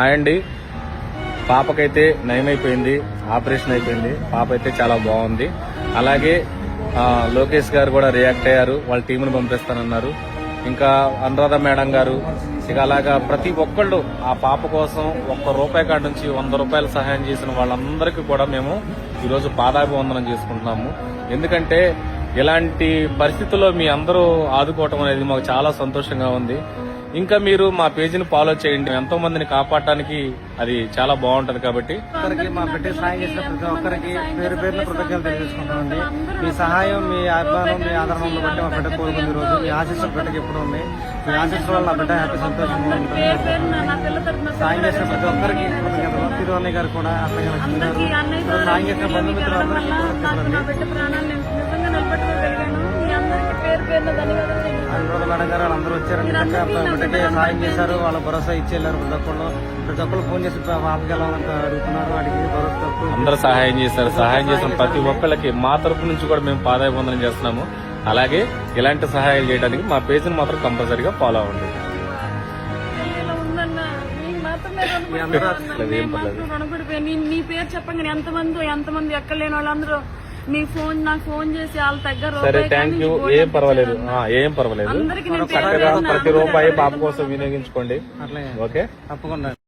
Hi అండి. పాపకైతే నయమైపోయింది, operation అయిపోయింది. పాప అయితే చాలా బాగుంది. అలాగే లోకేష్ గారు కూడా రియాక్ట్ అయ్యారు, వాళ్ళ టీంను పంపిస్తానన్నారు. ఇంకా అనురాధ మేడం గారు, ఇక అలాగా ప్రతి ఒక్కళ్ళు ఆ పాప కోసం ₹1 కాడ నుంచి ₹100 సహాయం చేసిన వాళ్ళందరికీ కూడా మేము ఈరోజు పాదాభివందనం చేసుకుంటున్నాము. ఎందుకంటే ఇలాంటి పరిస్థితుల్లో మీ అందరూ ఆదుకోవటం అనేది మాకు చాలా సంతోషంగా ఉంది. ఇంకా మీరు మా పేజీని ఫాలో చేయండి, ఎంతో మందిని కాపాడటానికి అది చాలా బాగుంటది. కాబట్టి మా బిడ్డ సాయం చేసిన ప్రతి ఒక్కరికి పేరు పేరున కృతజ్ఞతలు తెలియజేసుకుంటామండి. మీ సహాయం, మీ అభిమానం, మీ ఆదరణను బట్టి మా బిడ్డ కోరుకుంది. రోజు మీ ఆశీస్సులు బిడ్డకి ఎప్పుడు ఉన్నాయి. మీ ఆశీస్సుల వల్ల నా బిడ్డ హ్యాపీ సంతోషంగా ఉంటుంది. సాయం చేసిన ప్రతి ఒక్కరికి కృతజ్ఞతలు. తిరువన్నయ్య గారు కూడా, అన్నయ్య గారు, సాయం చేసిన బంధుమిత్రులందరికీ అనురాధ మేడం గారు అందరూ వచ్చారండి. బిడ్డకి సాయం చేశారు, వాళ్ళ భరోసా ఇచ్చేళ్ళారు. ప్రతి ఒక్కరు ఫోన్ చేసి పాపకి ఎలా అడుగుతున్నారు, అడిగి భరోసా అందరూ సహాయం చేశారు. సహాయం చేసిన ప్రతి ఒక్కళ్ళకి మా తరపు నుంచి కూడా మేము పాదాభివందనం చేస్తున్నాము. అలాగే ఇలాంటి సహాయాలు చేయడానికి మా పేజీని మాత్రం కంపల్సరీగా ఫాలో అవ్వండి. నీ పేరు చెప్పండి. ఎంతమంది ఎక్కడ లేని వాళ్ళందరూ నాకు ఫోన్ చేసి వాళ్ళ దగ్గర. సరే, థ్యాంక్ యూ. ఏం పర్వాలేదు. చక్కగా ప్రతి రూపాయి పాప కోసం వినియోగించుకోండి. అట్లే ఓకే, తప్పకుండా.